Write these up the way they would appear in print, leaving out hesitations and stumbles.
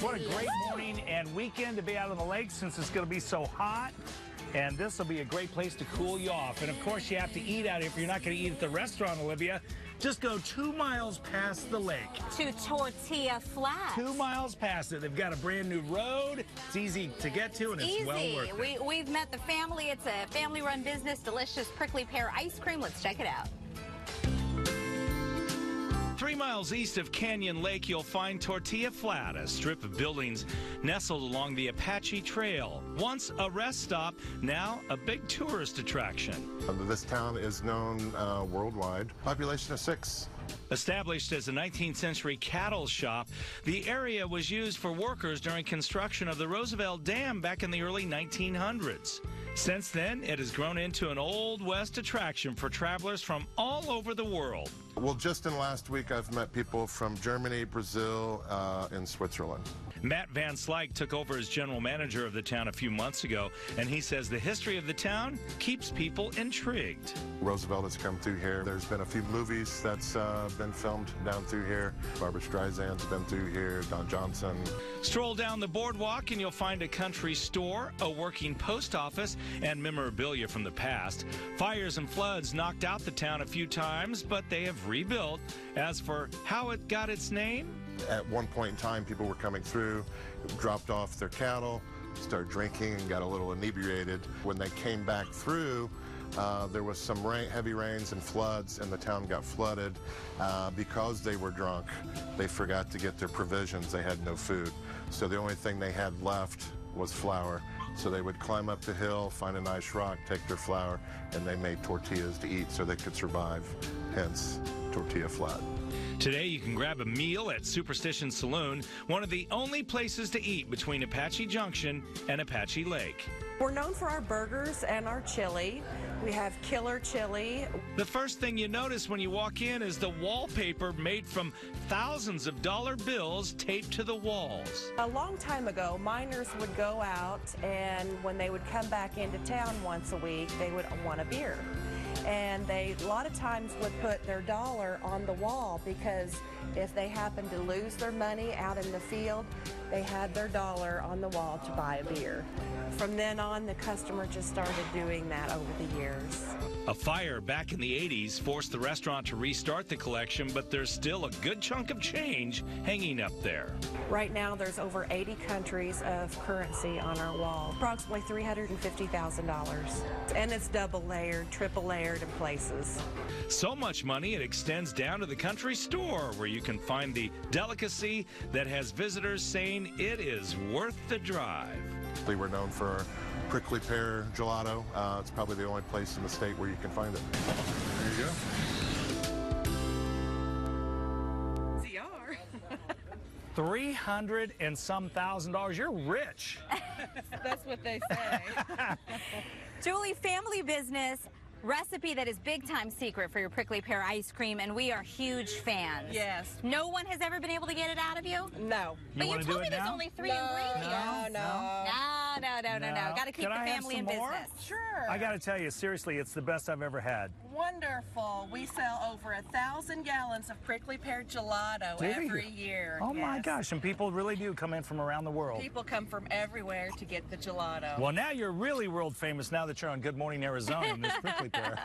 What a great morning and weekend to be out on the lake since it's going to be so hot. And this will be a great place to cool you off. And, of course, you have to eat out if you're not going to eat at the restaurant, Olivia. Just go 2 miles past the lake. To Tortilla Flat. 2 miles past it. They've got a brand new road. It's easy to get to, and it's well worth it. We've met the family. It's a family-run business. Delicious prickly pear ice cream. Let's check it out. 3 miles east of Canyon Lake, you'll find Tortilla Flat, a strip of buildings nestled along the Apache Trail. Once a rest stop, now a big tourist attraction. This town is known worldwide. Population of 6. Established as a 19th century cattle shop, the area was used for workers during construction of the Roosevelt Dam back in the early 1900s. Since then, it has grown into an Old West attraction for travelers from all over the world. Well, just in the last week, I've met people from Germany, Brazil, and Switzerland. Matt Van Slyke took over as general manager of the town a few months ago, and he says the history of the town keeps people intrigued. Roosevelt has come through here. There's been a few movies that's been filmed down through here. Barbara Streisand's been through here, Don Johnson. Stroll down the boardwalk and you'll find a country store, a working post office, and memorabilia from the past. Fires and floods knocked out the town a few times, but they have rebuilt. As for how it got its name, at one point in time, people were coming through, dropped off their cattle, started drinking, and got a little inebriated. When they came back through, there was some heavy rains and floods, and the town got flooded. Because they were drunk, they forgot to get their provisions. They had no food. So the only thing they had left was flour. So they would climb up the hill, find a nice rock, take their flour, and they made tortillas to eat so they could survive, hence Tortilla Flat. Today you can grab a meal at Superstition Saloon, one of the only places to eat between Apache Junction and Apache Lake. We're known for our burgers and our chili. We have killer chili. The first thing you notice when you walk in is the wallpaper made from thousands of dollar bills taped to the walls. A long time ago, miners would go out, and when they would come back into town once a week, they would want a beer. And they a lot of times would put their dollar on the wall because if they happened to lose their money out in the field, they had their dollar on the wall to buy a beer. From then on, the customer just started doing that over the years. A fire back in the 80s forced the restaurant to restart the collection, but there's still a good chunk of change hanging up there. Right now, there's over 80 countries of currency on our wall, approximately $350,000. And it's double layered, triple layered in places. So much money, it extends down to the country store, where you can find the delicacy that has visitors saying it is worth the drive. We were known for our prickly pear gelato. It's probably the only place in the state where you can find it. There you go. ZR. 300 and some $1,000. You're rich. That's what they say. Julie, family business. Recipe that is big time secret for your prickly pear ice cream, and we are huge fans. Yes. No one has ever been able to get it out of you? No. But you told me there's only 3 ingredients. No. Got to keep the family in business. Sure. I got to tell you, seriously, it's the best I've ever had. Wonderful. We sell over 1,000 gallons of prickly pear gelato every year. Oh my gosh, and people really do come in from around the world. People come from everywhere to get the gelato. Well, now you're really world famous now that you're on Good Morning Arizona and this prickly pear.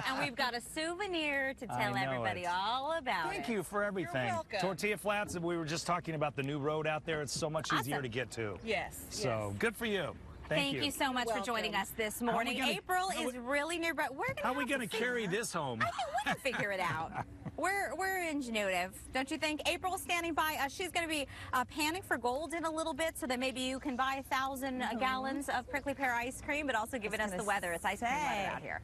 And we've got a souvenir to tell everybody all about. Thank you for everything. You're welcome. Tortilla Flats, we were just talking about the new road out there. It's so much easier to get to. Yes. So good for you. Thank you so much for joining us this morning. April is really nearby. How are we going to carry this home? I know, we can figure it out. We're ingenuitive, don't you think? April's standing by. She's going to be panning for gold in a little bit so that maybe you can buy 1,000 gallons of prickly pear ice cream, but also giving us the weather. It's ice cream weather out here.